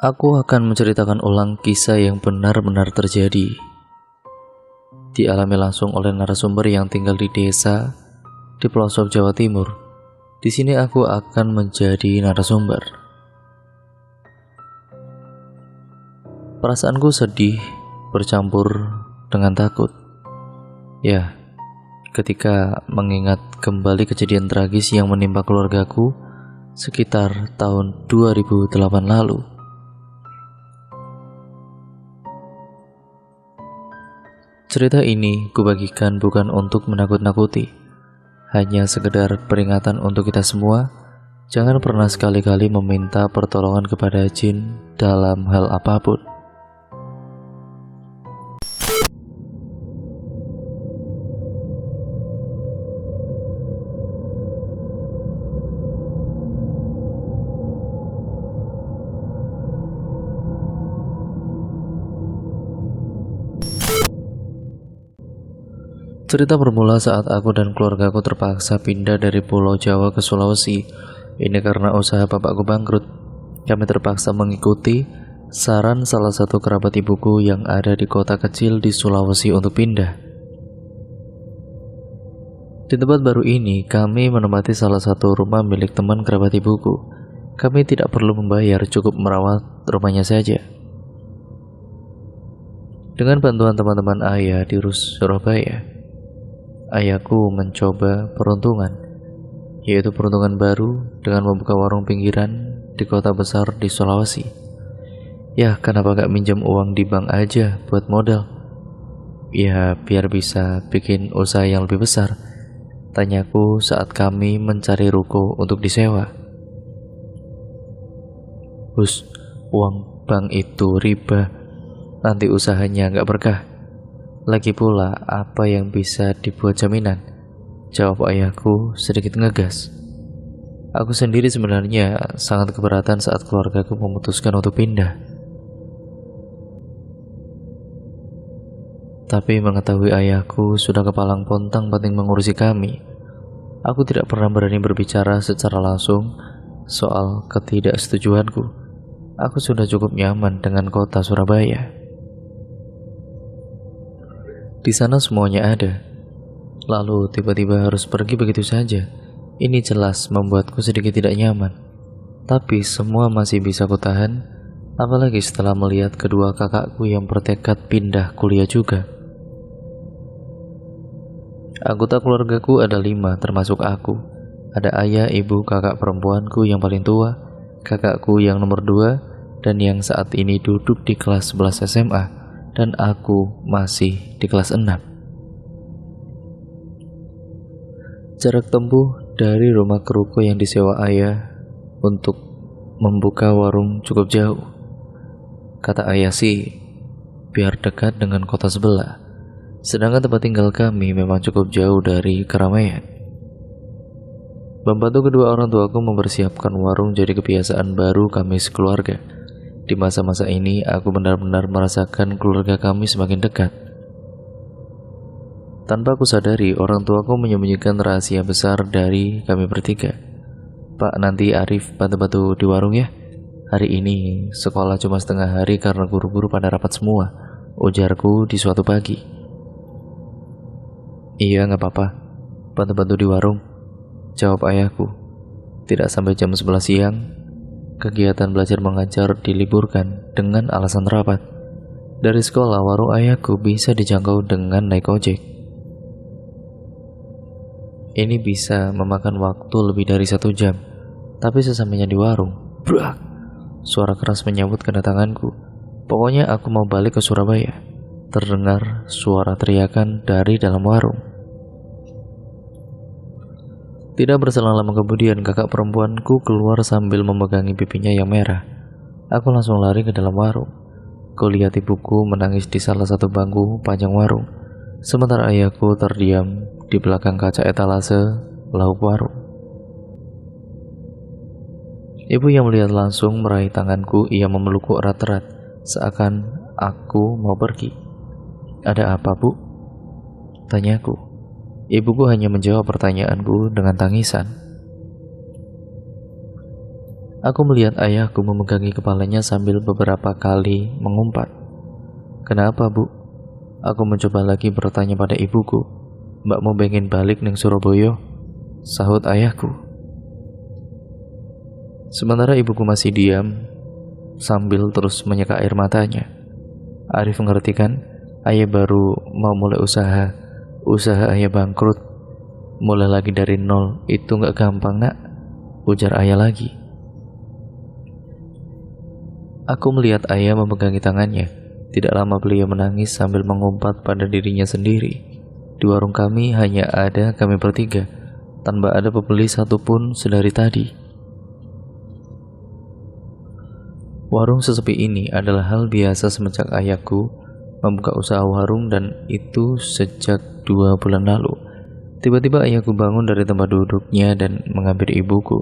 Aku akan menceritakan ulang kisah yang benar-benar terjadi, dialami langsung oleh narasumber yang tinggal di desa di pelosok Jawa Timur. Di sini aku akan menjadi narasumber. Perasaanku sedih bercampur dengan takut. Ya, ketika mengingat kembali kejadian tragis yang menimpa keluargaku sekitar tahun 2008 lalu. Cerita ini kubagikan bukan untuk menakut-nakuti, hanya sekedar peringatan untuk kita semua. Jangan pernah sekali-kali meminta pertolongan kepada jin dalam hal apapun. Cerita bermula saat aku dan keluargaku terpaksa pindah dari Pulau Jawa ke Sulawesi. Ini karena usaha bapakku bangkrut. Kami terpaksa mengikuti saran salah satu kerabat ibuku yang ada di kota kecil di Sulawesi untuk pindah. Di tempat baru ini, kami menempati salah satu rumah milik teman kerabat ibuku. Kami tidak perlu membayar, cukup merawat rumahnya saja. Dengan bantuan teman-teman ayah di Surabaya, ayahku mencoba peruntungan, yaitu peruntungan baru dengan membuka warung pinggiran di kota besar di Sulawesi. Ya, kenapa gak minjem uang di bank aja buat modal? Ya, biar bisa bikin usaha yang lebih besar, tanyaku saat kami mencari ruko untuk disewa. Bus, uang bank itu riba, nanti usahanya gak berkah. Lagi pula, apa yang bisa dibuat jaminan? Jawab ayahku sedikit ngegas. Aku sendiri sebenarnya sangat keberatan saat keluargaku memutuskan untuk pindah. Tapi mengetahui ayahku sudah kepalang pontang penting mengurusi kami, aku tidak pernah berani berbicara secara langsung soal ketidaksetujuanku. Aku sudah cukup nyaman dengan kota Surabaya. Di sana semuanya ada. Lalu tiba-tiba harus pergi begitu saja. Ini jelas membuatku sedikit tidak nyaman. Tapi semua masih bisa kutahan, apalagi setelah melihat kedua kakakku yang bertekad pindah kuliah juga. Anggota keluargaku ada 5 termasuk aku. Ada ayah, ibu, kakak perempuanku yang paling tua, kakakku yang nomor 2, dan yang saat ini duduk di kelas 11 SMA. Dan aku masih di kelas 6. Jarak tempuh dari rumah ke ruko yang disewa ayah untuk membuka warung cukup jauh. Kata ayah sih, biar dekat dengan kota sebelah. Sedangkan tempat tinggal kami memang cukup jauh dari keramaian. Membantu kedua orang tuaku mempersiapkan warung jadi kebiasaan baru kami sekeluarga. Di masa-masa ini, aku benar-benar merasakan keluarga kami semakin dekat. Tanpa aku sadari, orang tuaku menyembunyikan rahasia besar dari kami bertiga. Pak, nanti Arif bantu-bantu di warung ya. Hari ini sekolah cuma setengah hari karena guru-guru pada rapat semua, ujarku di suatu pagi. Iya, gak apa-apa, bantu-bantu di warung, jawab ayahku. Tidak sampai jam 11 siang, kegiatan belajar mengajar diliburkan dengan alasan rapat. Dari sekolah, warung ayahku bisa dijangkau dengan naik ojek. Ini bisa memakan waktu lebih dari 1 jam. Tapi sesampainya di warung, brak, suara keras menyambut kedatanganku. Pokoknya aku mau balik ke Surabaya. Terdengar suara teriakan dari dalam warung. Tidak berselang lama kemudian, kakak perempuanku keluar sambil memegangi pipinya yang merah. Aku langsung lari ke dalam warung. Kulihat ibuku menangis di salah satu bangku panjang warung, sementara ayahku terdiam di belakang kaca etalase lauk warung. Ibu yang melihat langsung meraih tanganku. Ia memelukku erat-erat, seakan aku mau pergi. Ada apa, Bu? Tanyaku. Ibuku hanya menjawab pertanyaanku dengan tangisan. Aku melihat ayahku memegangi kepalanya sambil beberapa kali mengumpat. "Kenapa, Bu?" Aku mencoba lagi bertanya pada ibuku. "Mbak mau pengen balik ning Surabaya?" sahut ayahku. Sementara ibuku masih diam sambil terus menyeka air matanya. Arif mengerti kan? Ayah baru mau mulai usaha ayah bangkrut. Mulai lagi dari nol itu gak gampang, Nak, ujar ayah lagi. Aku melihat ayah memegangi tangannya. Tidak lama beliau menangis sambil mengumpat pada dirinya sendiri. Di warung kami hanya ada kami bertiga, tanpa ada pembeli satupun sedari tadi. Warung sesepi ini adalah hal biasa semenjak ayahku membuka usaha warung, dan itu sejak 2 bulan lalu. Tiba-tiba ayahku bangun dari tempat duduknya dan menghampiri ibuku,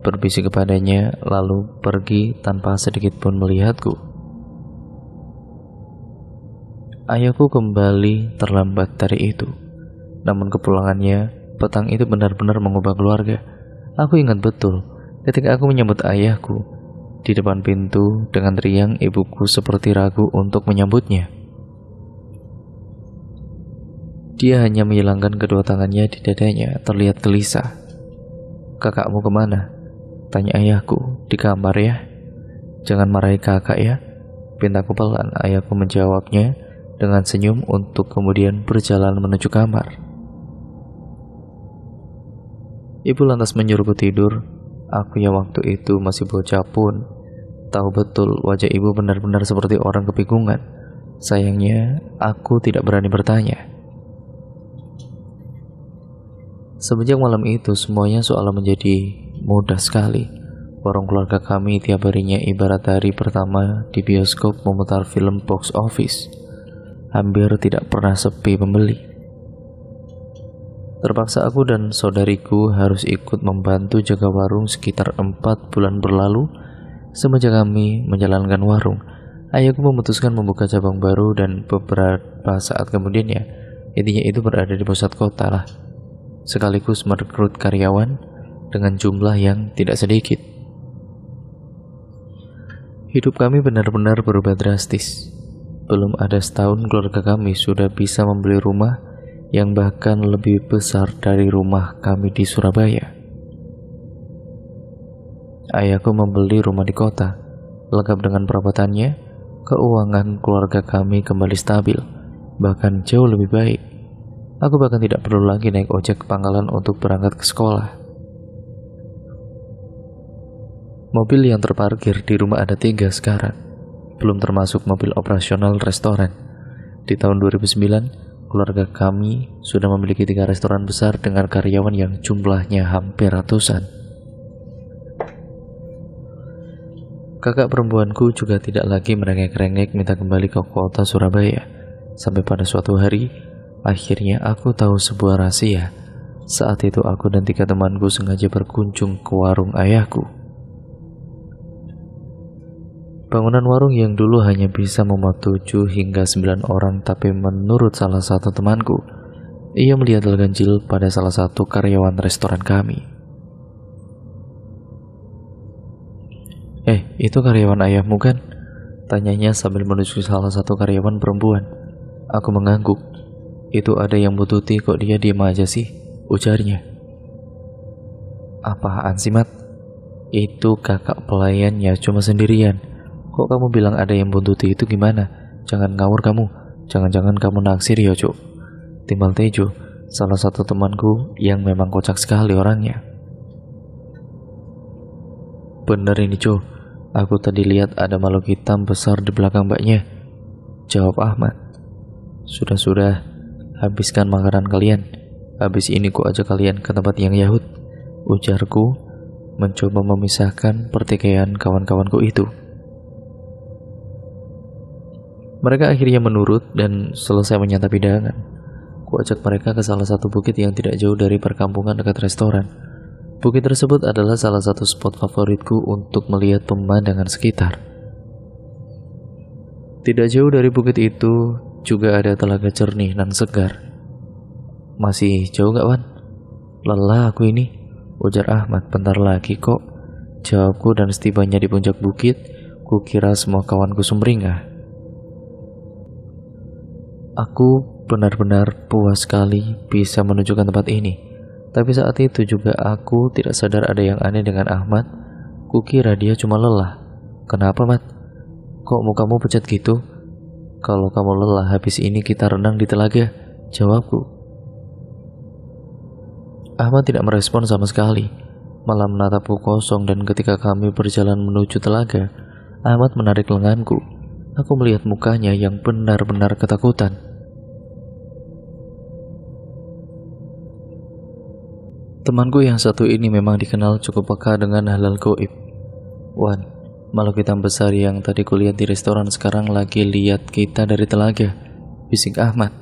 berbisik kepadanya, lalu pergi tanpa sedikit pun melihatku. Ayahku kembali terlambat dari itu. Namun kepulangannya petang itu benar-benar mengubah keluarga. Aku ingat betul ketika aku menyambut ayahku di depan pintu dengan riang, ibuku seperti ragu untuk menyambutnya. Dia hanya menghilangkan kedua tangannya di dadanya, terlihat gelisah. "Kakakmu kemana?" tanya ayahku. "Di kamar ya. Jangan marahi kakak ya," pintaku pelan. Ayahku menjawabnya dengan senyum untuk kemudian berjalan menuju kamar. Ibu lantas menyuruhku tidur. Aku yang waktu itu masih bocah pun tahu betul wajah ibu benar-benar seperti orang kebingungan. Sayangnya aku tidak berani bertanya. Semenjak malam itu semuanya seolah menjadi mudah sekali. Warung keluarga kami tiap harinya ibarat hari pertama di bioskop memutar film box office. Hampir tidak pernah sepi pembeli. Terpaksa aku dan saudariku harus ikut membantu jaga warung sekitar 4 bulan berlalu. Semenjak kami menjalankan warung, ayahku memutuskan membuka cabang baru, dan beberapa saat kemudian intinya itu berada di pusat kota lah, sekaligus merekrut karyawan dengan jumlah yang tidak sedikit. Hidup kami benar-benar berubah drastis. Belum ada setahun keluarga kami sudah bisa membeli rumah yang bahkan lebih besar dari rumah kami di Surabaya. Ayahku membeli rumah di kota, lengkap dengan perabotannya. Keuangan keluarga kami kembali stabil, bahkan jauh lebih baik. Aku bahkan tidak perlu lagi naik ojek ke pangkalan untuk berangkat ke sekolah. Mobil yang terparkir di rumah ada 3 sekarang, belum termasuk mobil operasional restoran. Di tahun 2009, keluarga kami sudah memiliki 3 restoran besar dengan karyawan yang jumlahnya hampir ratusan. Kakak perempuanku juga tidak lagi merengek-rengek minta kembali ke kota Surabaya. Sampai pada suatu hari, akhirnya aku tahu sebuah rahasia. Saat itu aku dan 3 temanku sengaja berkunjung ke warung ayahku. Bangunan warung yang dulu hanya bisa memuat 7 hingga 9 orang, tapi menurut salah satu temanku, ia melihat ganjil pada salah satu karyawan restoran kami. Itu karyawan ayahmu kan?" tanyanya sambil menuju salah satu karyawan perempuan. Aku mengangguk. "Itu ada yang bututi kok, dia diam aja sih," ujarnya. "Apaan sih, Mat? Itu kakak pelayannya cuma sendirian. Kok kamu bilang ada yang buntuti, itu gimana? Jangan ngawur kamu. Jangan-jangan kamu naksir ya, Cuk?" timbal Tejo, salah satu temanku yang memang kocak sekali orangnya. "Bener ini, Cuk. Aku tadi lihat ada makhluk hitam besar di belakang mbaknya," jawab Ahmad. Sudah, habiskan makanan kalian. Habis ini ku ajak kalian ke tempat yang Yahud," ujarku, mencoba memisahkan pertikaian kawan-kawanku itu. Mereka akhirnya menurut dan selesai menyantap hidangan. Ku ajak mereka ke salah satu bukit yang tidak jauh dari perkampungan dekat restoran. Bukit tersebut adalah salah satu spot favoritku untuk melihat pemandangan sekitar. Tidak jauh dari bukit itu juga ada telaga jernih dan segar. "Masih jauh gak, Wan? Lelah aku ini," ujar Ahmad. "Bentar lagi kok. jawabku, dan setibanya di puncak bukit, kukira semua kawanku sumringah. Aku benar-benar puas sekali bisa menunjukkan tempat ini. Tapi saat itu juga aku tidak sadar ada yang aneh dengan Ahmad. Kukira dia cuma lelah. Kenapa, Mat? Kok mukamu pucat gitu? Kalau kamu lelah, habis ini kita renang di telaga, jawabku. Ahmad tidak merespon sama sekali, malah menatapku kosong, dan ketika kami berjalan menuju telaga, Ahmad menarik lenganku. Aku melihat mukanya yang benar-benar ketakutan. Temanku yang satu ini memang dikenal cukup peka dengan hal-hal gaib. Wan, makhluk hitam besar yang tadi kulihat di restoran sekarang lagi lihat kita dari telaga, bisik Ahmad.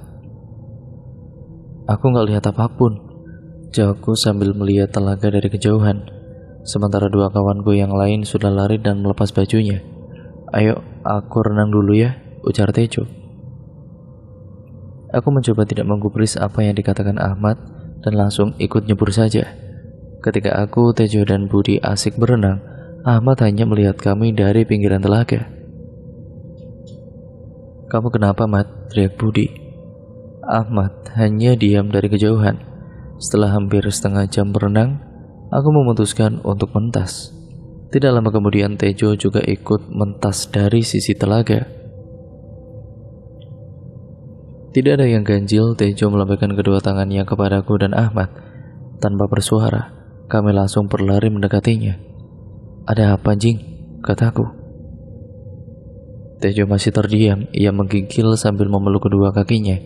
Aku gak lihat apapun, jawabku sambil melihat telaga dari kejauhan. Sementara dua kawanku yang lain sudah lari dan melepas bajunya. Ayo, aku renang dulu ya, ujar Tejo. Aku mencoba tidak menggubris apa yang dikatakan Ahmad dan langsung ikut nyebur saja. Ketika aku, Tejo, dan Budi asik berenang, Ahmad hanya melihat kami dari pinggiran telaga. Kamu kenapa, Mat? Teriak Budi. Ahmad hanya diam dari kejauhan. Setelah hampir setengah jam berenang, aku memutuskan untuk mentas. Tidak lama kemudian Tejo juga ikut mentas dari sisi telaga. Tidak ada yang ganjil, Tejo melambaikan kedua tangannya kepadaku dan Ahmad. Tanpa bersuara, kami langsung berlari mendekatinya. Ada apa, Jing? Kataku. Tejo masih terdiam, ia menggigil sambil memeluk kedua kakinya.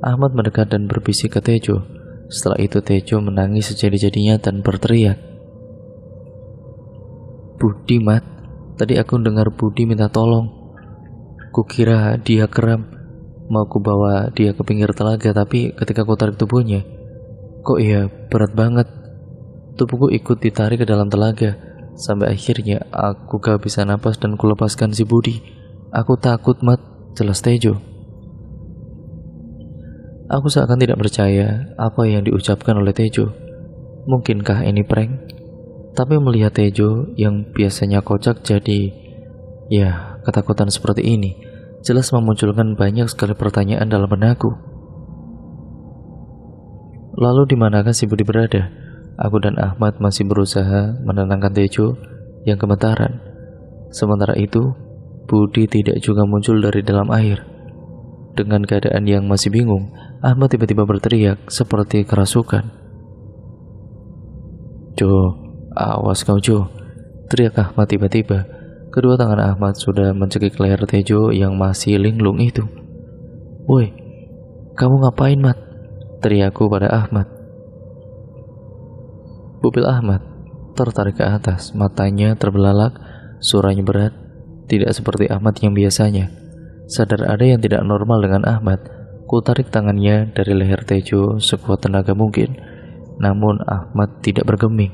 Ahmad mendekat dan berbisik ke Tejo. Setelah itu Tejo menangis sejadi-jadinya dan berteriak. Budi, Mat, tadi aku dengar Budi minta tolong. Kukira dia kram, mau ku bawa dia ke pinggir telaga, tapi ketika ku tarik tubuhnya, kok iya berat banget. Tubuhku ikut ditarik ke dalam telaga, sampai akhirnya aku gak bisa napas dan ku lepaskan si Budi. Aku takut, Mat, jelas Tejo. Aku seakan tidak percaya apa yang diucapkan oleh Tejo. Mungkinkah ini prank? Tapi melihat Tejo yang biasanya kocak jadi, ya, ketakutan seperti ini, jelas memunculkan banyak sekali pertanyaan dalam benakku. Lalu di manakah si Budi berada? Aku dan Ahmad masih berusaha menenangkan Tejo yang gemetaran. Sementara itu, Budi tidak juga muncul dari dalam air. Dengan keadaan yang masih bingung, Ahmad tiba-tiba berteriak seperti kerasukan. Jo, awas kau, Jo, teriak Ahmad tiba-tiba. Kedua tangan Ahmad sudah mencekik leher Tejo yang masih linglung itu. Woi, kamu ngapain, Mat? Teriakku pada Ahmad. Pupil Ahmad tertarik ke atas, matanya terbelalak, suaranya berat, tidak seperti Ahmad yang biasanya. Sadar ada yang tidak normal dengan Ahmad, ku tarik tangannya dari leher Tejo sekuat tenaga mungkin. Namun Ahmad tidak bergeming.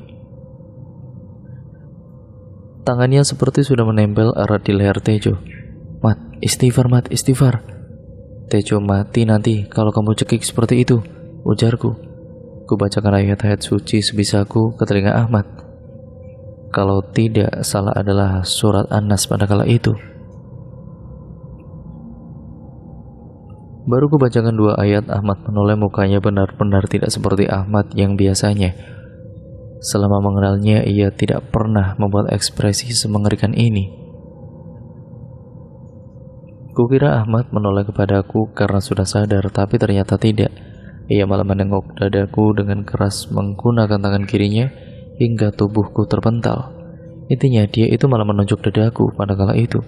Tangannya seperti sudah menempel erat di leher Tejo. Mat, istighfar, Mat, istighfar. Tejo mati nanti kalau kamu cekik seperti itu, ujarku. Ku bacakan ayat-ayat suci sebisaku ke telinga Ahmad. Kalau tidak salah adalah surat An-Nas pada kala itu. Baru ku bacakan 2 ayat, Ahmad menoleh, mukanya benar-benar tidak seperti Ahmad yang biasanya. Selama mengenalnya, ia tidak pernah membuat ekspresi semengerikan ini. Kukira Ahmad menoleh kepadaku karena sudah sadar, tapi ternyata tidak. Ia malah menengok dadaku dengan keras menggunakan tangan kirinya hingga tubuhku terpental. Intinya dia itu malah menunjuk dadaku pada kala itu.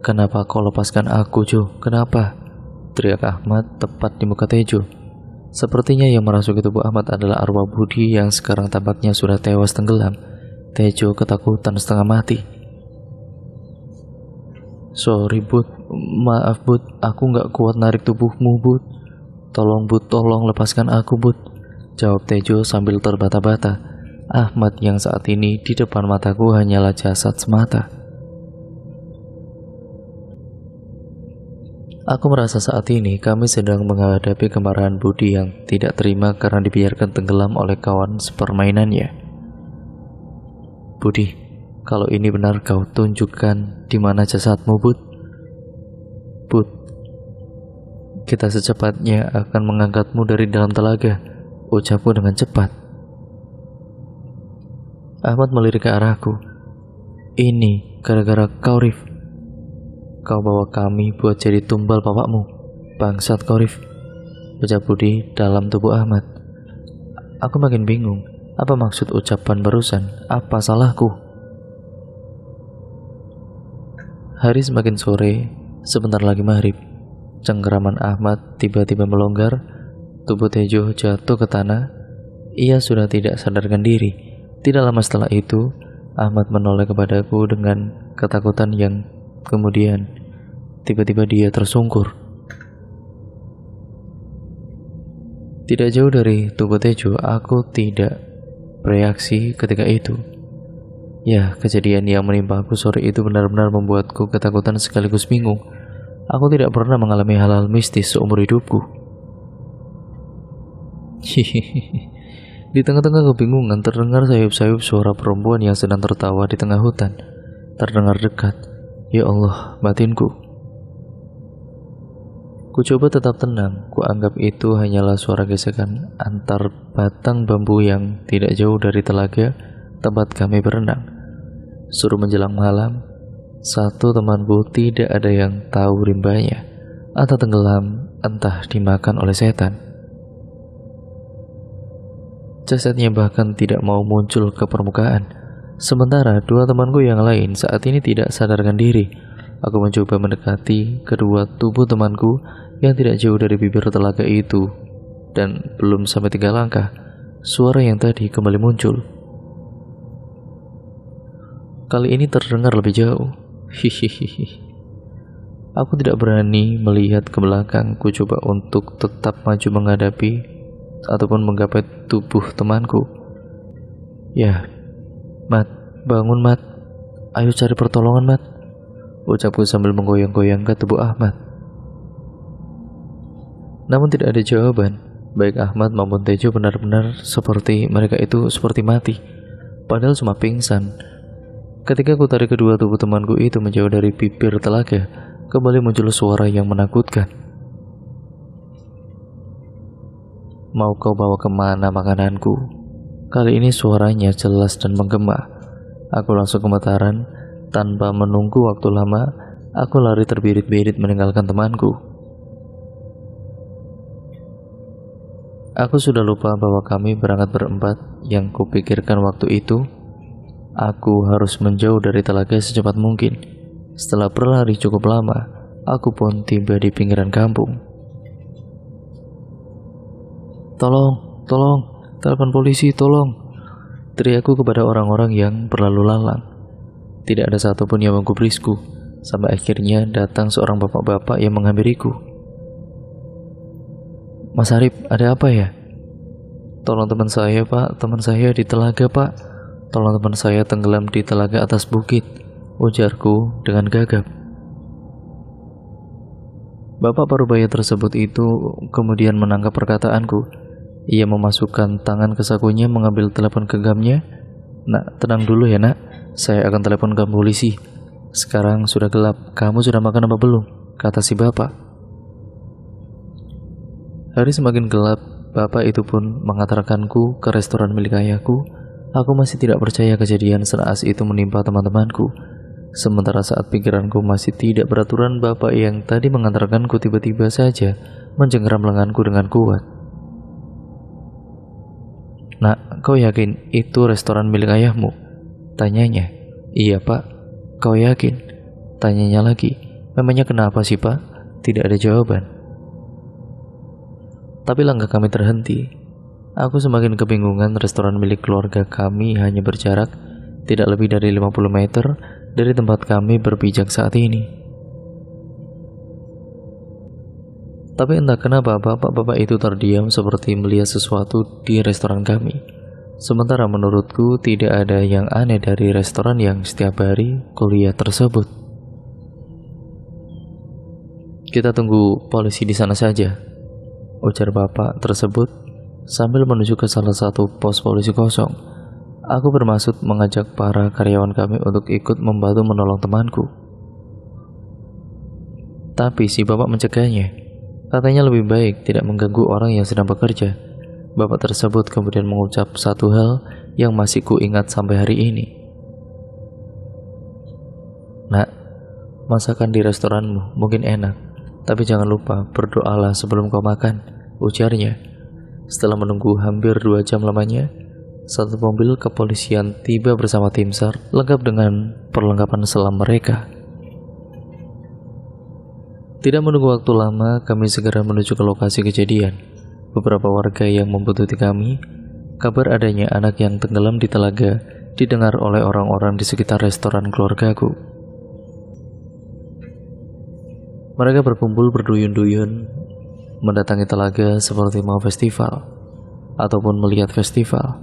Kenapa kau lepaskan aku, Jo? Kenapa? Teriak Ahmad tepat di muka Tejo. Sepertinya yang merasuki tubuh Ahmad adalah arwah Budi yang sekarang tampaknya sudah tewas tenggelam. Tejo ketakutan setengah mati. Sorry, Bud. Maaf, Bud. Aku gak kuat narik tubuhmu, Bud. Tolong, Bud. Tolong lepaskan aku, Bud. Jawab Tejo sambil terbata-bata. Ahmad yang saat ini di depan mataku hanyalah jasad semata. Aku merasa saat ini kami sedang menghadapi kemarahan Budi yang tidak terima karena dibiarkan tenggelam oleh kawan sepermainannya. Budi, kalau ini benar kau tunjukkan di mana jasadmu, Bud. Bud, kita secepatnya akan mengangkatmu dari dalam telaga, ucapku dengan cepat. Ahmad melirik ke arahku. Ini gara-gara kau, Rif. Kau bawa kami buat jadi tumbal bapakmu. Bangsat kau, Rif, ucap Budi dalam tubuh Ahmad. Aku makin bingung. Apa maksud ucapan barusan? Apa salahku? Hari semakin sore. Sebentar lagi maghrib. Cengkeraman Ahmad tiba-tiba melonggar. Tubuh Tejo jatuh ke tanah. Ia sudah tidak sadarkan diri. Tidak lama setelah itu, Ahmad menoleh kepadaku dengan ketakutan yang kemudian tiba-tiba dia tersungkur. Tidak jauh dari tubuh Tejo, aku tidak bereaksi ketika itu. Ya, kejadian yang menimpa aku sore itu benar-benar membuatku ketakutan sekaligus bingung. Aku tidak pernah mengalami hal-hal mistis seumur hidupku. Di tengah-tengah kebingungan terdengar sayup-sayup suara perempuan yang sedang tertawa di tengah hutan. Terdengar dekat. Ya Allah, batinku. Ku coba tetap tenang. Ku anggap itu hanyalah suara gesekan antar batang bambu yang tidak jauh dari telaga tempat kami berenang. Suruh menjelang malam, satu temanku tidak ada yang tahu rimbanya, atau tenggelam entah dimakan oleh setan. Jasadnya bahkan tidak mau muncul ke permukaan. Sementara dua temanku yang lain saat ini tidak sadarkan diri. Aku mencoba mendekati kedua tubuh temanku yang tidak jauh dari bibir telaga itu. Dan belum sampai 3 langkah, suara yang tadi kembali muncul. Kali ini terdengar lebih jauh. Hihihi. Aku tidak berani melihat ke belakang. Ku coba untuk tetap maju menghadapi ataupun menggapai tubuh temanku. Ya, Mat, bangun Mat. Ayo cari pertolongan Mat, ucapku sambil menggoyang-goyang ke tubuh Ahmad. Namun tidak ada jawaban. Baik Ahmad maupun Tejo benar-benar seperti mereka itu seperti mati, padahal cuma pingsan. Ketika ku tarik kedua tubuh temanku itu menjauh dari bibir telaga, kembali muncul suara yang menakutkan. Mau kau bawa kemana makananku? Kali ini suaranya jelas dan menggema. Aku langsung gemetaran. Tanpa menunggu waktu lama, aku lari terbirit-birit meninggalkan temanku. Aku sudah lupa bahwa kami berangkat berempat. Yang kupikirkan waktu itu, aku harus menjauh dari telaga secepat mungkin. Setelah berlari cukup lama, aku pun tiba di pinggiran kampung. Tolong, tolong, telepon polisi, tolong, teriakku kepada orang-orang yang berlalu lalang. Tidak ada satupun yang menggubrisku, sampai akhirnya datang seorang bapak-bapak yang menghampiriku. Mas Arif, ada apa ya? Tolong teman saya Pak, teman saya di telaga Pak. Tolong teman saya tenggelam di telaga atas bukit, ujarku dengan gagap. Bapak parubaya tersebut itu kemudian menangkap perkataanku. Ia memasukkan tangan ke sakunya mengambil telepon genggamnya. Nak, tenang dulu ya nak, saya akan telepon ke polisi. Sekarang sudah gelap, kamu sudah makan apa belum? Kata si bapak. Hari semakin gelap, bapak itu pun mengantarkanku ke restoran milik ayahku. Aku masih tidak percaya kejadian senaas itu menimpa teman-temanku. Sementara saat pikiranku masih tidak beraturan, bapak yang tadi mengantarkanku tiba-tiba saja mencengkeram lenganku dengan kuat. Nak, kau yakin itu restoran milik ayahmu? Tanyanya. Iya pak. Kau yakin? Tanyanya lagi. Memangnya kenapa sih pak? Tidak ada jawaban. Tapi langkah kami terhenti. Aku semakin kebingungan. Restoran milik keluarga kami hanya berjarak tidak lebih dari 50 meter dari tempat kami berpijak saat ini. Tapi entah kenapa bapak-bapak itu terdiam seperti melihat sesuatu di restoran kami. Sementara menurutku tidak ada yang aneh dari restoran yang setiap hari kuliah tersebut. Kita tunggu polisi di sana saja, ujar bapak tersebut sambil menuju ke salah satu pos polisi kosong. Aku bermaksud mengajak para karyawan kami untuk ikut membantu menolong temanku. Tapi si bapak mencegahnya. Katanya lebih baik tidak mengganggu orang yang sedang bekerja. Bapak tersebut kemudian mengucap satu hal yang masih kuingat sampai hari ini. Nak, masakan di restoranmu mungkin enak, tapi jangan lupa berdoalah sebelum kau makan, ujarnya. Setelah menunggu hampir 2 jam lamanya, satu mobil kepolisian tiba bersama tim SAR lengkap dengan perlengkapan selam mereka. Tidak menunggu waktu lama, kami segera menuju ke lokasi kejadian. Beberapa warga yang membutuhkan kami, kabar adanya anak yang tenggelam di telaga didengar oleh orang-orang di sekitar restoran keluargaku. Mereka berkumpul berduyun-duyun mendatangi telaga seperti mau festival ataupun melihat festival.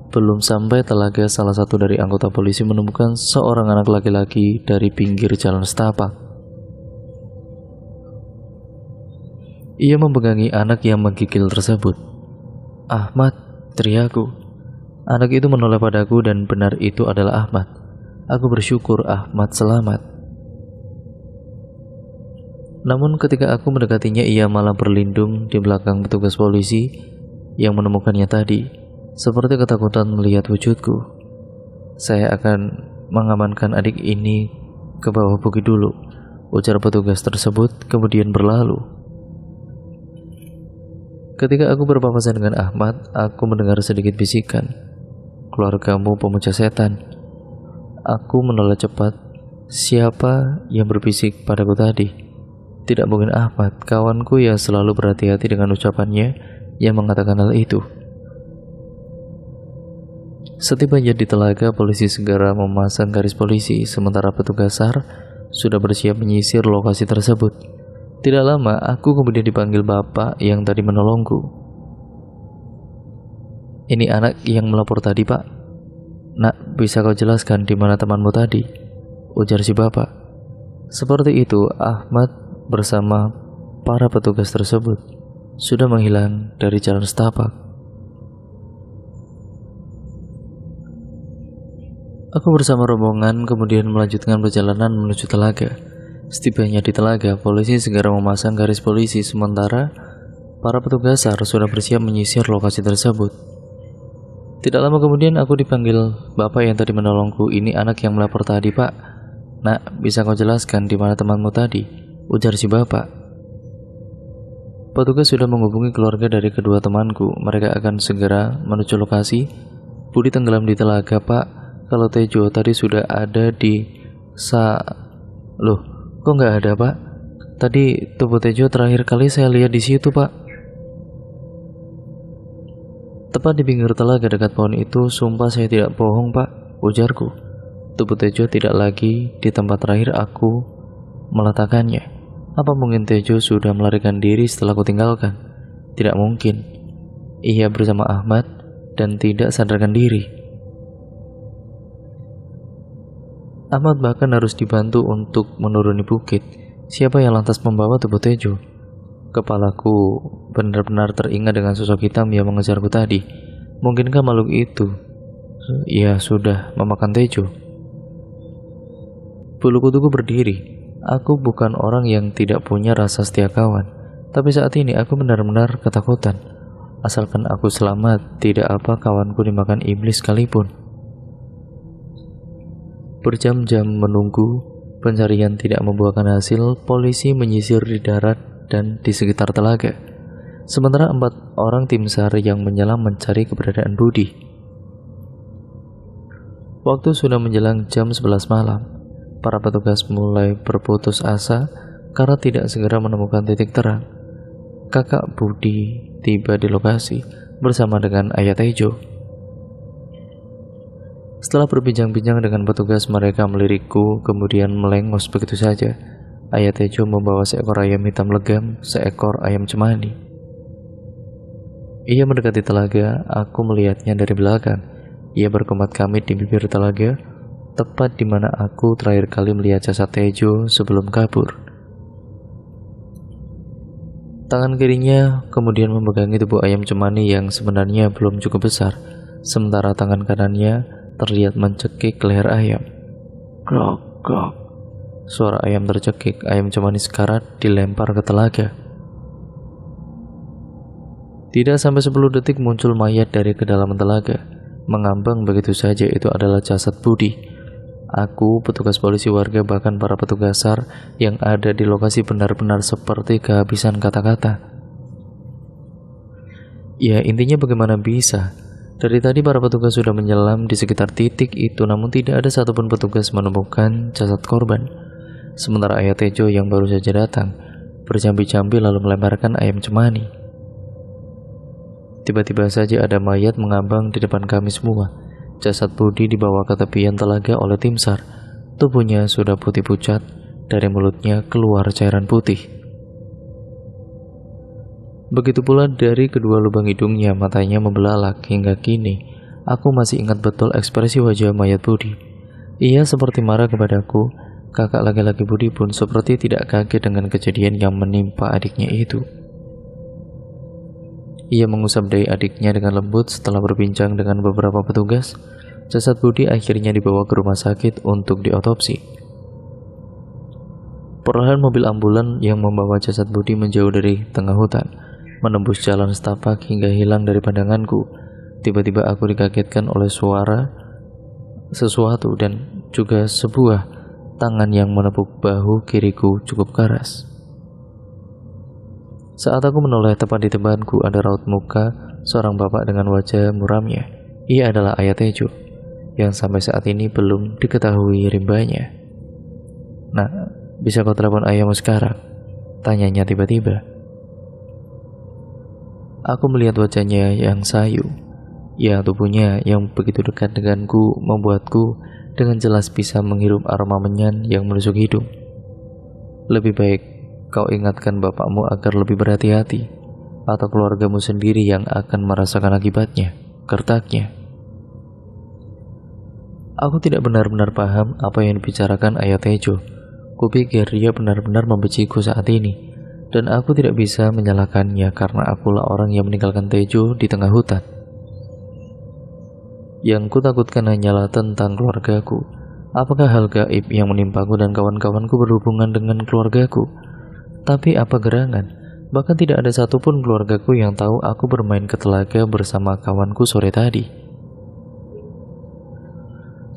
Belum sampai telaga, salah satu dari anggota polisi menemukan seorang anak laki-laki dari pinggir jalan setapak. Ia memegangi anak yang menggigil tersebut. "Ahmad," teriakku. Anak itu menoleh padaku dan benar itu adalah Ahmad. Aku bersyukur Ahmad selamat. Namun ketika aku mendekatinya, ia malah berlindung di belakang petugas polisi yang menemukannya tadi, seperti ketakutan melihat wujudku. "Saya akan mengamankan adik ini ke bawah bukit dulu," ujar petugas tersebut kemudian berlalu. Ketika aku berpapasan dengan Ahmad, aku mendengar sedikit bisikan. "Keluargamu pemuja setan." Aku menoleh cepat. Siapa yang berbisik padaku tadi? Tidak mungkin Ahmad, kawanku yang selalu berhati-hati dengan ucapannya, yang mengatakan hal itu. Setibanya di telaga, polisi segera memasang garis polisi, sementara petugas SAR sudah bersiap menyisir lokasi tersebut. Tidak lama, aku kemudian dipanggil bapak yang tadi menolongku. "Ini anak yang melapor tadi, Pak." "Nak, bisa kau jelaskan di mana temanmu tadi?" ujar si bapak. Seperti itu, Ahmad bersama para petugas tersebut sudah menghilang dari jalan setapak. Aku bersama rombongan kemudian melanjutkan perjalanan menuju telaga. Setibanya di telaga, polisi segera memasang garis polisi, sementara para petugas SAR sudah bersiap menyisir lokasi tersebut. Tidak lama kemudian aku dipanggil bapak yang tadi menolongku. "Ini anak yang melapor tadi, Pak." "Nak, bisa kau jelaskan di mana temanmu tadi?" ujar si bapak. Petugas sudah menghubungi keluarga dari kedua temanku. Mereka akan segera menuju lokasi. "Budi tenggelam di telaga, Pak. Kalau Tejo tadi sudah ada di Loh, kok nggak ada, Pak? Tadi tubuh Tejo terakhir kali saya lihat di situ, Pak." "Tepat di pinggir telaga dekat pohon itu, sumpah saya tidak bohong, Pak," ujarku. "Tubuh Tejo tidak lagi di tempat terakhir aku meletakkannya. Apa mungkin Tejo sudah melarikan diri setelah aku tinggalkan? Tidak mungkin. Ia bersama Ahmad dan tidak sadarkan diri." Ahmad bahkan harus dibantu untuk menuruni bukit. Siapa yang lantas membawa tubuh Tejo? Kepalaku benar-benar teringat dengan sosok hitam yang mengejarku tadi. Mungkinkah makhluk itu ya sudah memakan Tejo? Bulu kuduku berdiri. Aku bukan orang yang tidak punya rasa setia kawan, tapi saat ini aku benar-benar ketakutan. Asalkan aku selamat, tidak apa kawanku dimakan iblis sekalipun. Berjam-jam menunggu, pencarian tidak membuahkan hasil. Polisi menyisir di darat dan di sekitar telaga. Sementara 4 orang tim SAR yang menyelam mencari keberadaan Budi. Waktu sudah menjelang jam 11 malam. Para petugas mulai berputus asa karena tidak segera menemukan titik terang. Kakak Budi tiba di lokasi bersama dengan ayah Tejo. Setelah berbincang-bincang dengan petugas, mereka melirikku kemudian melengos begitu saja. Ayah Tejo membawa seekor ayam hitam legam, seekor ayam cemani. Ia mendekati telaga, aku melihatnya dari belakang. Ia berkomat kamit di bibir telaga, tepat di mana aku terakhir kali melihat jasad Tejo sebelum kabur. Tangan kirinya kemudian memegangi tubuh ayam cemani yang sebenarnya belum cukup besar, sementara tangan kanannya terlihat mencekik leher ayam. Krok, krok. Suara ayam tercekik, ayam cemani sekarat dilempar ke telaga. Tidak sampai 10 detik muncul mayat dari kedalaman telaga. Mengambang begitu saja, itu adalah jasad Budi. Aku, petugas polisi, warga, bahkan para petugas SAR yang ada di lokasi benar-benar seperti kehabisan kata-kata. Ya, intinya bagaimana bisa? Dari tadi para petugas sudah menyelam di sekitar titik itu, namun tidak ada satupun petugas menemukan jasad korban. Sementara Ayah Tejo yang baru saja datang, berjambi-jambi lalu melemparkan ayam cemani. Tiba-tiba saja ada mayat mengambang di depan kami semua. Jasad Budi dibawa ke tepian telaga oleh tim SAR. Tubuhnya sudah putih pucat, dari mulutnya keluar cairan putih. Begitu pula dari kedua lubang hidungnya, matanya membelalak. Hingga kini, aku masih ingat betul ekspresi wajah mayat Budi. Ia seperti marah kepadaku. Kakak laki-laki Budi pun seperti tidak kaget dengan kejadian yang menimpa adiknya itu. Ia mengusap dahi adiknya dengan lembut. Setelah berbincang dengan beberapa petugas, jasad Budi akhirnya dibawa ke rumah sakit untuk diotopsi. Perlahan mobil ambulan yang membawa jasad Budi menjauh dari tengah hutan, menembus jalan setapak hingga hilang dari pandanganku. Tiba-tiba aku dikagetkan oleh suara sesuatu dan juga sebuah tangan yang menepuk bahu kiriku cukup keras. Saat aku menoleh, tepat di depanku ada raut muka seorang bapak dengan wajah muramnya. Ia adalah Ayah Tejo, yang sampai saat ini belum diketahui rimbanya. Nah, bisa kau telepon ayahmu sekarang? Tanyanya tiba-tiba. Aku melihat wajahnya yang sayu. Ya, tubuhnya yang begitu dekat denganku membuatku dengan jelas bisa menghirup aroma menyan yang menusuk hidung. Lebih baik kau ingatkan bapakmu agar lebih berhati-hati, atau keluargamu sendiri yang akan merasakan akibatnya, gertaknya. Aku tidak benar-benar paham apa yang dibicarakan Ayah Tejo. Kupikir dia benar-benar membenciku saat ini, dan aku tidak bisa menyalahkannya karena akulah orang yang meninggalkan Tejo di tengah hutan. Yang kutakutkan hanyalah tentang keluargaku. Apakah hal gaib yang menimpaku dan kawan-kawanku berhubungan dengan keluargaku? Tapi apa gerangan, bahkan tidak ada satupun keluargaku yang tahu aku bermain ke telaga bersama kawanku sore tadi.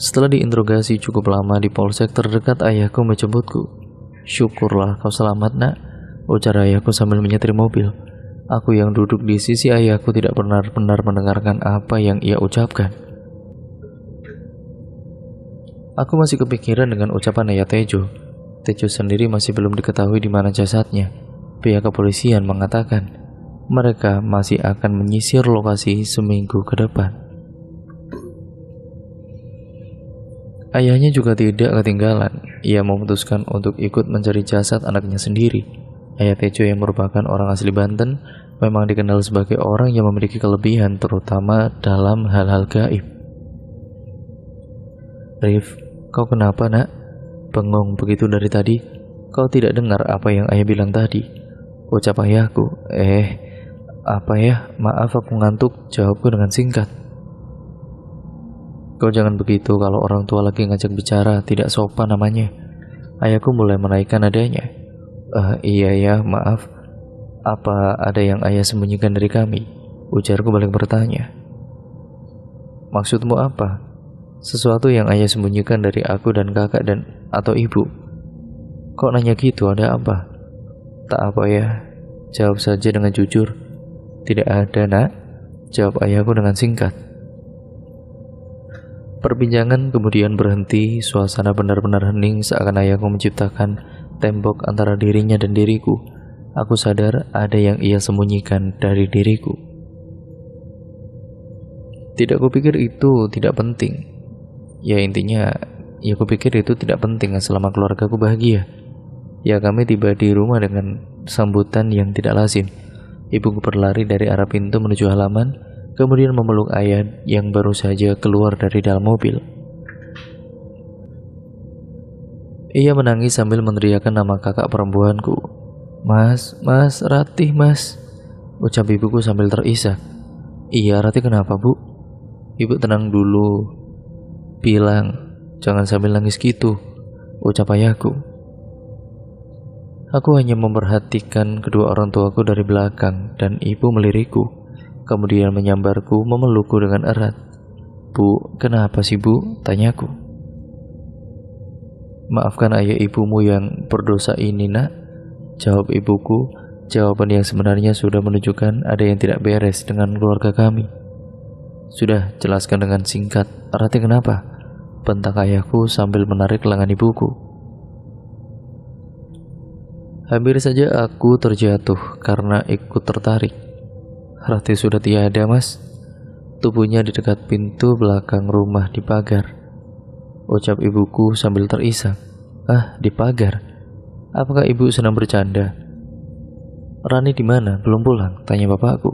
Setelah diinterogasi cukup lama di polsek terdekat, ayahku menjemputku. Syukurlah kau selamat nak, ujar ayahku sambil menyetir mobil. Aku yang duduk di sisi ayahku tidak benar-benar mendengarkan apa yang ia ucapkan. Aku masih kepikiran dengan ucapan Ayah Tejo. Tejo sendiri masih belum diketahui di mana jasadnya. Pihak kepolisian mengatakan mereka masih akan menyisir lokasi seminggu ke depan. Ayahnya juga tidak ketinggalan. Ia memutuskan untuk ikut mencari jasad anaknya sendiri. Ayah Tejo yang merupakan orang asli Banten memang dikenal sebagai orang yang memiliki kelebihan terutama dalam hal-hal gaib. Rif, kau kenapa nak? Bengong begitu dari tadi. Kau tidak dengar apa yang ayah bilang tadi? Ucap ayahku. Apa ya? Maaf aku ngantuk, jawabku dengan singkat. Kau jangan begitu, kalau orang tua lagi ngajak bicara, tidak sopan namanya. Ayahku mulai menaikkan nadanya. Iya ya, maaf. Apa ada yang ayah sembunyikan dari kami? Ujarku balik bertanya. Maksudmu apa? Sesuatu yang ayah sembunyikan dari aku dan kakak dan atau ibu. Kok nanya gitu, ada apa? Tak apa ya, jawab saja dengan jujur. Tidak ada nak, jawab ayahku dengan singkat. Perbincangan kemudian berhenti. Suasana benar-benar hening seakan ayahku menciptakan tembok antara dirinya dan diriku. Aku sadar ada yang ia sembunyikan dari diriku. Tidak kupikir itu tidak penting. Ya intinya, ya kupikir itu tidak penting selama keluargaku bahagia. Ya kami tiba di rumah dengan sambutan yang tidak lazim. Ibuku berlari dari arah pintu menuju halaman, kemudian memeluk ayah yang baru saja keluar dari dalam mobil. Ia menangis sambil meneriakkan nama kakak perempuanku. Mas, Ratih mas, ucap ibuku sambil terisak. Iya Ratih, kenapa bu? Ibu tenang dulu, bilang jangan sambil nangis gitu, ucap ayahku. Aku hanya memperhatikan kedua orang tuaku dari belakang dan ibu melirikku, kemudian menyambarku memelukku dengan erat. Bu, kenapa sih bu? Tanyaku. Maafkan ayah ibumu yang berdosa ini nak, jawab ibuku. Jawaban yang sebenarnya sudah menunjukkan ada yang tidak beres dengan keluarga kami. Sudah, jelaskan dengan singkat. Ratih kenapa? Bentak ayahku sambil menarik lengan ibuku. Hampir saja aku terjatuh karena ikut tertarik. Ratih sudah tiada mas. Tubuhnya di dekat pintu belakang rumah di pagar, ucap ibuku sambil terisak. Ah, di pagar? Apakah ibu sedang bercanda? Rani di mana? Belum pulang? Tanya bapakku.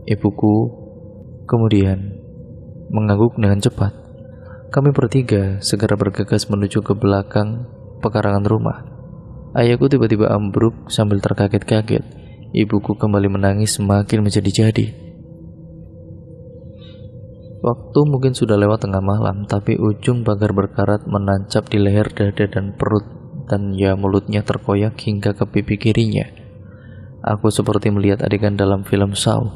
Ibuku kemudian mengangguk dengan cepat. Kami bertiga segera bergegas menuju ke belakang pekarangan rumah. Ayahku tiba-tiba ambruk sambil terkaget-kaget. Ibuku kembali menangis semakin menjadi-jadi. Waktu mungkin sudah lewat tengah malam, tapi ujung pagar berkarat menancap di leher, dada, dan perut, dan ya mulutnya terkoyak hingga ke pipi kirinya. Aku seperti melihat adegan dalam film Saw.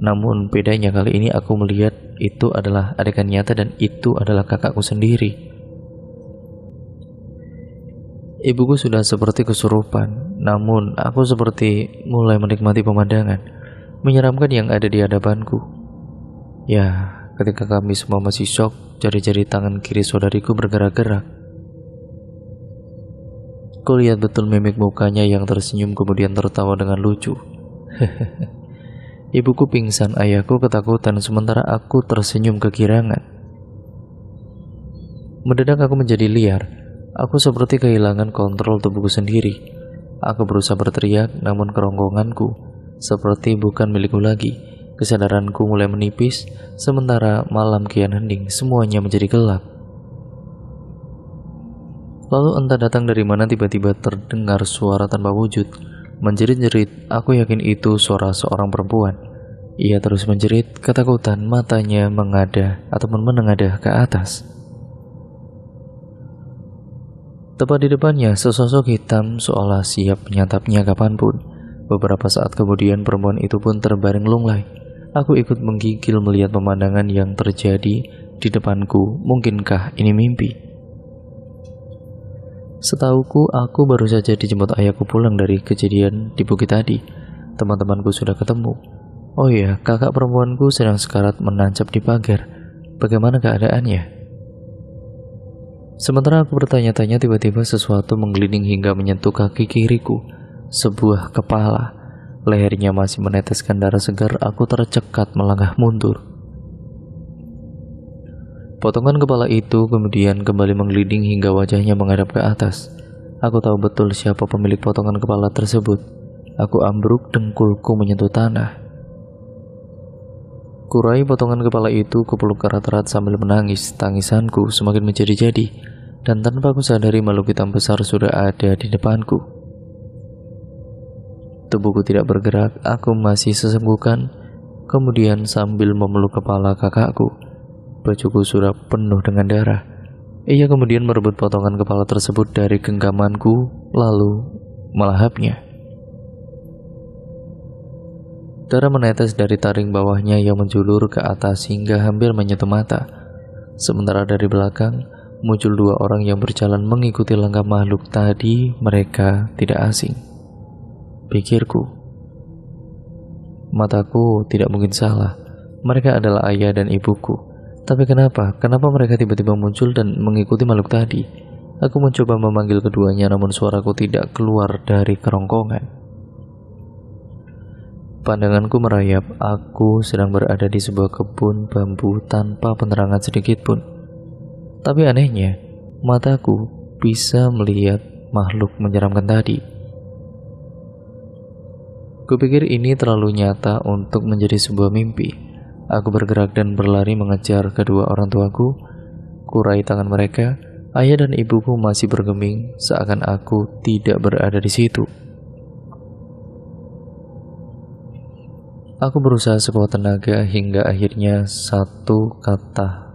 Namun bedanya kali ini aku melihat itu adalah adegan nyata dan itu adalah kakakku sendiri. Ibuku sudah seperti kesurupan, namun aku seperti mulai menikmati pemandangan menyeramkan yang ada di hadapanku. Ya, ketika kami semua masih syok, jari-jari tangan kiri saudariku bergerak-gerak. Kulihat betul mimik mukanya yang tersenyum kemudian tertawa dengan lucu. Ibuku pingsan, ayahku ketakutan, sementara aku tersenyum kegirangan. Mendadak aku menjadi liar. Aku seperti kehilangan kontrol tubuhku sendiri. Aku berusaha berteriak, namun kerongkonganku seperti bukan milikku lagi. Kesadaranku mulai menipis, sementara malam kian hening, semuanya menjadi gelap. Lalu entah datang dari mana tiba-tiba terdengar suara tanpa wujud, menjerit-jerit. Aku yakin itu suara seorang perempuan. Ia terus menjerit, ketakutan, matanya mengadah ataupun menengadah ke atas. Tepat di depannya, sesosok hitam seolah siap menyantapnya kapanpun. Beberapa saat kemudian perempuan itu pun terbaring lunglai. Aku ikut menggigil melihat pemandangan yang terjadi di depanku. Mungkinkah ini mimpi? Setauku, aku baru saja dijemput ayahku pulang dari kejadian di bukit tadi. Teman-temanku sudah ketemu. Oh iya, kakak perempuanku sedang sekarat menancap di pagar. Bagaimana keadaannya? Sementara aku bertanya-tanya, tiba-tiba sesuatu menggelinding hingga menyentuh kaki kiriku. Sebuah kepala. Lehernya masih meneteskan darah segar. Aku tercekat melangkah mundur. Potongan kepala itu kemudian kembali menggelinding hingga wajahnya menghadap ke atas. Aku tahu betul siapa pemilik potongan kepala tersebut. Aku ambruk, dengkulku menyentuh tanah. Kurai potongan kepala itu, kupeluk erat-erat sambil menangis. Tangisanku semakin menjadi-jadi, dan tanpa aku sadari makhluk hitam besar sudah ada di depanku. Tubuhku tidak bergerak, aku masih sesenggukan. Kemudian sambil memeluk kepala kakakku, bajuku sudah penuh dengan darah. Ia kemudian merebut potongan kepala tersebut dari genggamanku, lalu melahapnya. Darah menetes dari taring bawahnya yang menjulur ke atas hingga hampir menyentuh mata. Sementara dari belakang muncul dua orang yang berjalan mengikuti langkah makhluk tadi. Mereka tidak asing, pikirku. Mataku tidak mungkin salah. Mereka adalah ayah dan ibuku. Tapi kenapa mereka tiba-tiba muncul dan mengikuti makhluk tadi? Aku mencoba memanggil keduanya, namun suaraku tidak keluar dari kerongkongan. Pandanganku merayap. Aku sedang berada di sebuah kebun bambu tanpa penerangan sedikit pun. Tapi anehnya, mataku bisa melihat makhluk menyeramkan tadi. Kupikir ini terlalu nyata untuk menjadi sebuah mimpi. Aku bergerak dan berlari mengejar kedua orang tuaku. Kurai tangan mereka, Ayah dan ibuku masih bergeming seakan aku tidak berada di situ. Aku berusaha sekuat tenaga hingga akhirnya satu kata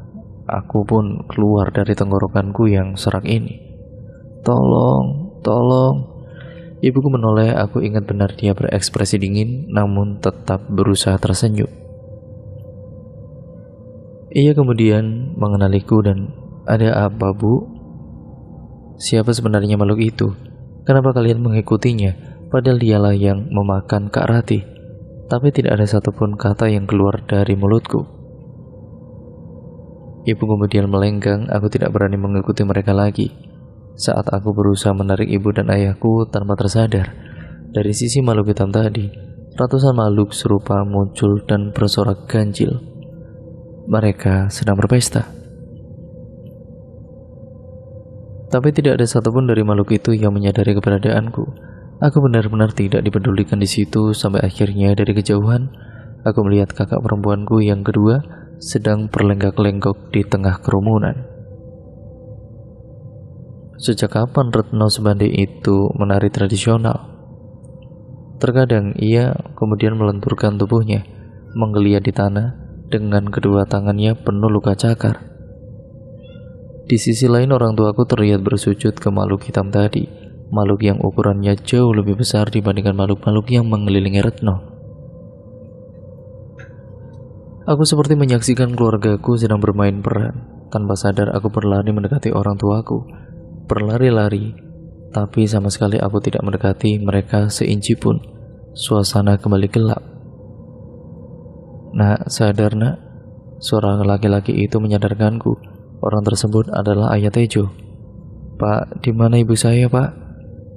aku pun keluar dari tenggorokanku yang serak ini. Tolong, tolong. Ibuku menoleh, aku ingat benar dia berekspresi dingin namun tetap berusaha tersenyum. Ia kemudian mengenaliku dan, "Ada apa, Bu? Siapa sebenarnya makhluk itu? Kenapa kalian mengikutinya? Padahal dialah yang memakan Kak Rati." Tapi tidak ada satupun kata yang keluar dari mulutku. Ibu kemudian melenggang, aku tidak berani mengikuti mereka lagi. Saat aku berusaha menarik ibu dan ayahku tanpa tersadar, dari sisi makhluk hitam tadi, ratusan makhluk serupa muncul dan bersorak ganjil. Mereka sedang berpesta. Tapi tidak ada satupun dari makhluk itu yang menyadari keberadaanku. Aku benar-benar tidak dipedulikan di situ sampai akhirnya dari kejauhan, aku melihat kakak perempuanku yang kedua sedang berlenggak-lenggok di tengah kerumunan. Sejak kapan Retno Subandi itu menari tradisional? Terkadang ia kemudian melenturkan tubuhnya, menggeliat di tanah, dengan kedua tangannya penuh luka cakar. Di sisi lain orang tuaku terlihat bersujud ke makhluk hitam tadi, makhluk yang ukurannya jauh lebih besar dibandingkan makhluk-makhluk yang mengelilingi Retno. Aku seperti menyaksikan keluargaku sedang bermain peran. Tanpa sadar aku berlari mendekati orang tuaku, berlari-lari, tapi sama sekali aku tidak mendekati mereka seinci pun. Suasana kembali gelap. "Nak, sadar nak." Suara laki-laki itu menyadarkanku. Orang tersebut adalah Ayah Tejo. "Pak, di mana ibu saya, Pak?"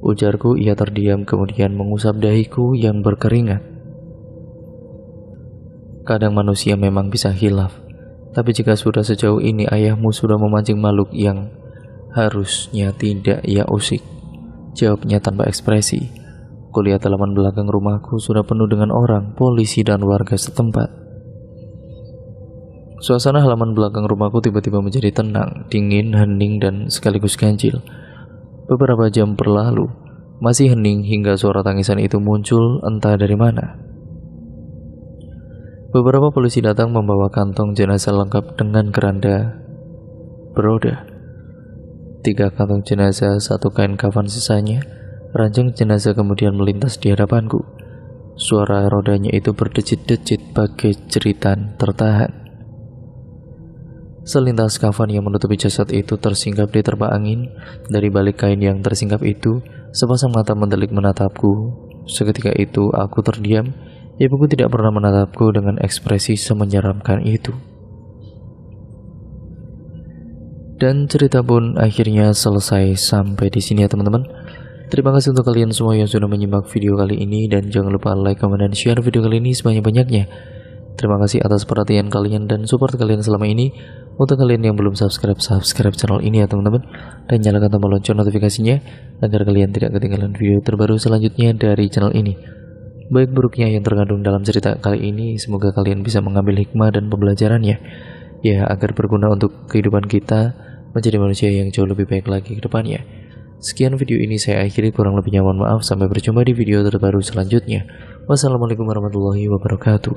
Ujarku. Ia terdiam kemudian mengusap dahiku yang berkeringat. Kadang manusia memang bisa hilaf, tapi jika sudah sejauh ini ayahmu sudah memancing makhluk yang harusnya tidak ia usik. Jawabnya tanpa ekspresi. Kulihat halaman belakang rumahku sudah penuh dengan orang, polisi dan warga setempat. Suasana halaman belakang rumahku tiba-tiba menjadi tenang, dingin, hening, dan sekaligus ganjil. Beberapa jam berlalu, masih hening hingga suara tangisan itu muncul entah dari mana. Beberapa polisi datang membawa kantong jenazah lengkap dengan keranda beroda. 3 kantong jenazah, 1 kain kafan sisanya. Ranjang jenazah kemudian melintas di hadapanku. Suara rodanya itu berdecit-decit bagai jeritan tertahan. Selintas kafan yang menutupi jasad itu tersinggap di terbang angin. Dari balik kain yang tersingkap itu, sepasang mata mendelik menatapku. Seketika itu aku terdiam. Ibuku tidak pernah menatapku dengan ekspresi semenyeramkan itu. Dan cerita pun akhirnya selesai sampai di sini ya teman-teman. Terima kasih untuk kalian semua yang sudah menyimak video kali ini, dan jangan lupa like, comment, dan share video kali ini sebanyak-banyaknya. Terima kasih atas perhatian kalian dan support kalian selama ini. Untuk kalian yang belum subscribe channel ini ya teman-teman, dan nyalakan tombol lonceng notifikasinya agar kalian tidak ketinggalan video terbaru selanjutnya dari channel ini. Baik buruknya yang terkandung dalam cerita kali ini, semoga kalian bisa mengambil hikmah dan pembelajarannya, ya agar berguna untuk kehidupan kita menjadi manusia yang jauh lebih baik lagi ke depannya. Sekian video ini saya akhiri, kurang lebihnya mohon maaf. Sampai berjumpa di video terbaru selanjutnya. Wassalamualaikum warahmatullahi wabarakatuh.